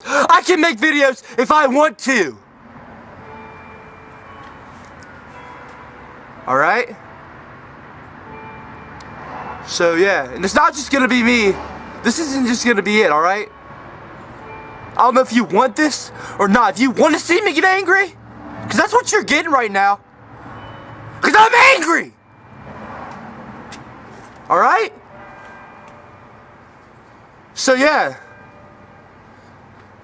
I can make videos if I want to. Alright? So yeah, and it's not just gonna be me. This isn't just gonna be it, alright? I don't know if you want this or not. If you want to see me get angry, because that's what you're getting right now. Because I'm angry! Alright? So yeah,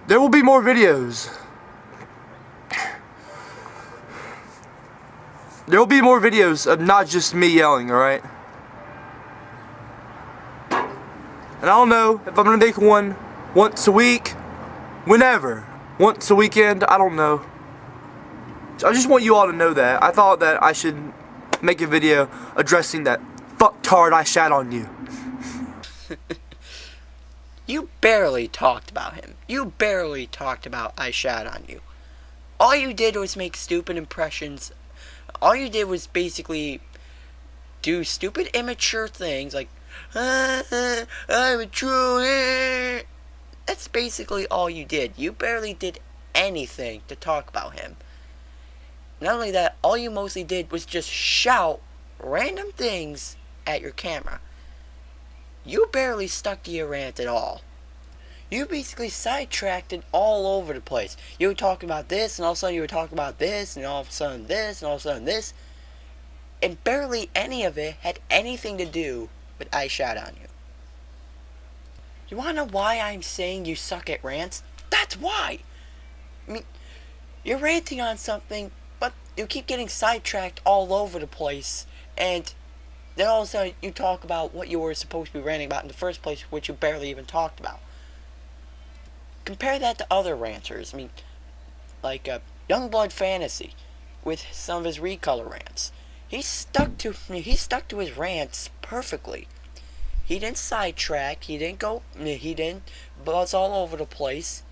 there will be more videos. There will be more videos of not just me yelling, alright? And I don't know if I'm gonna make one once a week, whenever. Once a weekend, I don't know. I just want you all to know that. I thought that I should make a video addressing that fucktard I shat on you. You barely talked about him. You barely talked about I shat on you. All you did was make stupid impressions. All you did was basically do stupid immature things like, I'm a troll. That's basically all you did. You barely did anything to talk about him. Not only that, all you mostly did was just shout random things at your camera. You barely stuck to your rant at all. You basically sidetracked it all over the place. You were talking about this, and all of a sudden you were talking about this, and all of a sudden this, and all of a sudden this. And barely any of it had anything to do with I shat on you. You wanna know why I'm saying you suck at rants? That's why! I mean, you're ranting on something, but you keep getting sidetracked all over the place, and then all of a sudden you talk about what you were supposed to be ranting about in the first place, which you barely even talked about. Compare that to other ranters. I mean, like Youngblood Fantasy, with some of his recolor rants. He stuck to his rants perfectly. He didn't sidetrack. He didn't buzz all over the place.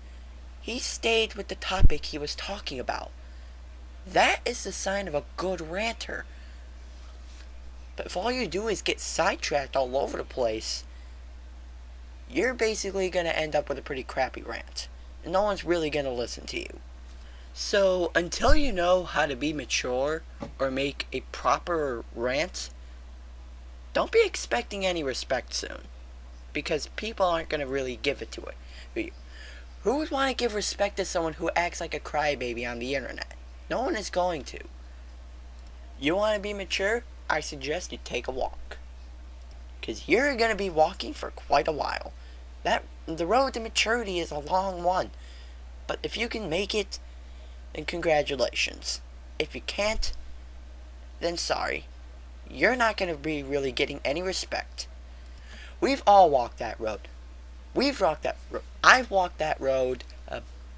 He stayed with the topic he was talking about. That is the sign of a good ranter. But if all you do is get sidetracked all over the place, you're basically going to end up with a pretty crappy rant. And no one's really going to listen to you. So, until you know how to be mature or make a proper rant, don't be expecting any respect soon. Because people aren't going to really give it to it. Who would want to give respect to someone who acts like a crybaby on the internet? No one is going to. You want to be mature? I suggest you take a walk. Because you're going to be walking for quite a while. The road to maturity is a long one. But if you can make it, then congratulations. If you can't, then sorry. You're not going to be really getting any respect. We've all walked that road. We've walked that road. I've walked that road.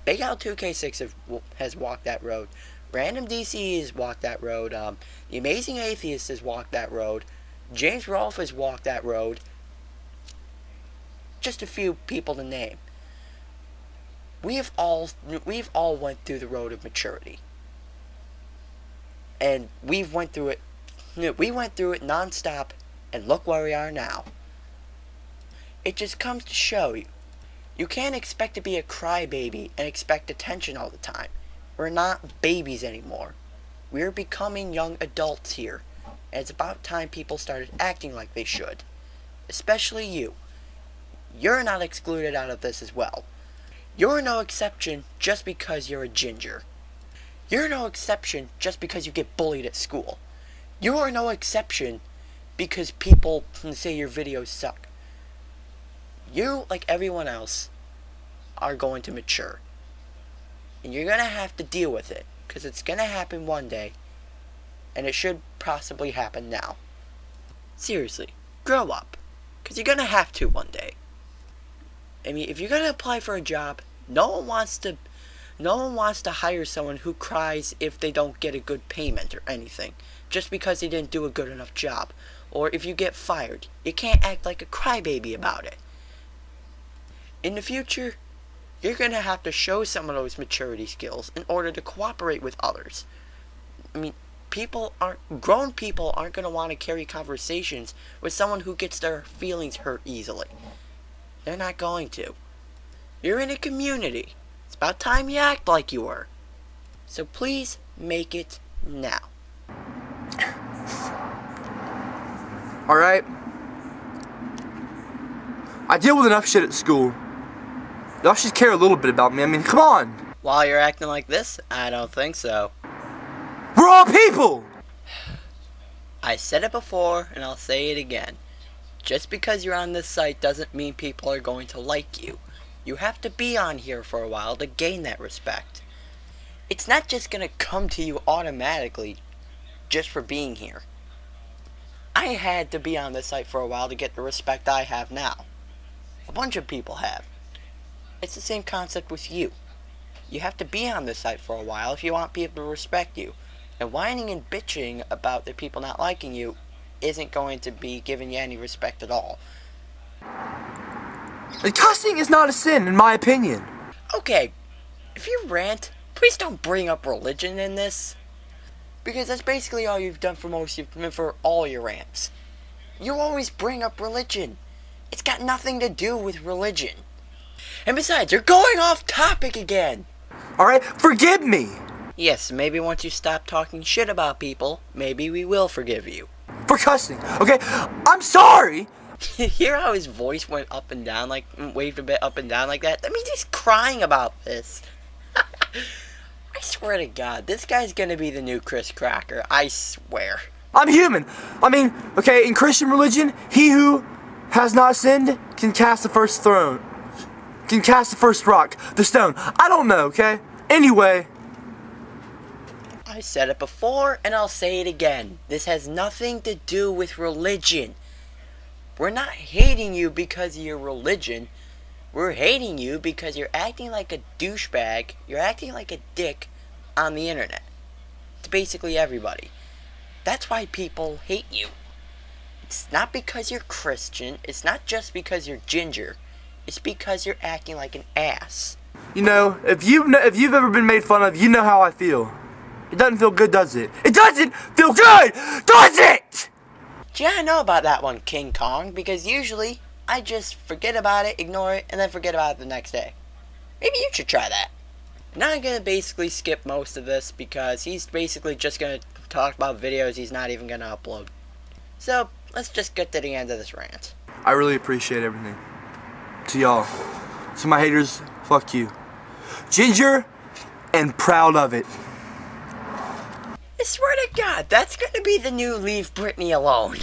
Big Al 2K6 has walked that road. Random DC has walked that road. The Amazing Atheist has walked that road. James Rolfe has walked that road. Just a few people to name. We've all went through the road of maturity. And we went through it non-stop, and look where we are now. It just comes to show you. You can't expect to be a crybaby and expect attention all the time. We're not babies anymore. We're becoming young adults here. And it's about time people started acting like they should. Especially you. You're not excluded out of this as well. You're no exception just because you're a ginger. You're no exception just because you get bullied at school. You are no exception because people say your videos suck. You, like everyone else, are going to mature. And you're going to have to deal with it. Because it's going to happen one day. And it should possibly happen now. Seriously, grow up. Because you're going to have to one day. I mean, if you're going to apply for a job, no one wants to hire someone who cries if they don't get a good payment or anything. Just because they didn't do a good enough job. Or if you get fired, you can't act like a crybaby about it. In the future, you're going to have to show some of those maturity skills in order to cooperate with others. I mean, grown people aren't going to want to carry conversations with someone who gets their feelings hurt easily. They're not going to. You're in a community. It's about time you act like you were. So please make it now. Alright? I deal with enough shit at school. Y'all should care a little bit about me. I mean, come on! While you're acting like this, I don't think so. We're all people! I said it before, and I'll say it again. Just because you're on this site doesn't mean people are going to like you. You have to be on here for a while to gain that respect. It's not just going to come to you automatically just for being here. I had to be on this site for a while to get the respect I have now. A bunch of people have. It's the same concept with you. You have to be on this site for a while if you want people to respect you. And whining and bitching about the people not liking you isn't going to be giving you any respect at all. And cussing is not a sin, in my opinion. Okay, if you rant, please don't bring up religion in this. Because that's basically all you've done for all your rants. You always bring up religion. It's got nothing to do with religion. And besides, you're going off topic again. Alright, forgive me! Yes, maybe once you stop talking shit about people, maybe we will forgive you. For cussing, okay? I'm sorry! You hear how his voice went up and down, like, waved a bit up and down like that? That means he's crying about this. I swear to God, this guy's gonna be the new Chris Cracker. I swear. I'm human! I mean, okay, in Christian religion, he who has not sinned can cast the first stone. Can cast the first rock, the stone. I don't know, okay? Anyway. I said it before, and I'll say it again. This has nothing to do with religion. We're not hating you because of your religion. We're hating you because you're acting like a douchebag. You're acting like a dick on the internet. To basically everybody. That's why people hate you. It's not because you're Christian. It's not just because you're ginger. It's because you're acting like an ass. You know, if you've ever been made fun of, you know how I feel. It doesn't feel good, does it? It doesn't feel good, does it? Yeah, I know about that one, King Kong, because usually I just forget about it, ignore it, and then forget about it the next day. Maybe you should try that. Now I'm going to basically skip most of this because he's basically just going to talk about videos he's not even going to upload. So, let's just get to the end of this rant. I really appreciate everything. To y'all. To my haters, fuck you. Ginger and proud of it. I swear to God, that's going to be the new Leave Britney Alone.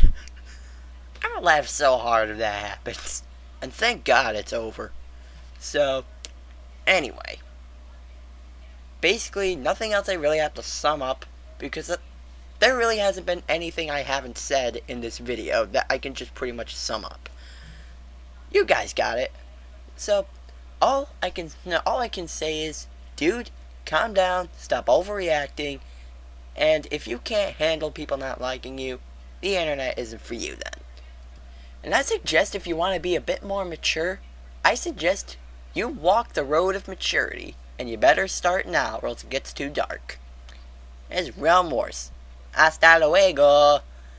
I'll laugh so hard if that happens. And thank God it's over. So, anyway. Basically, nothing else I really have to sum up. Because there really hasn't been anything I haven't said in this video that I can just pretty much sum up. You guys got it. So, all I can say is, dude, calm down, stop overreacting, and if you can't handle people not liking you, the internet isn't for you then. And I suggest if you want to be a bit more mature, I suggest you walk the road of maturity, and you better start now or else it gets too dark. It's Realmwarss. Hasta luego.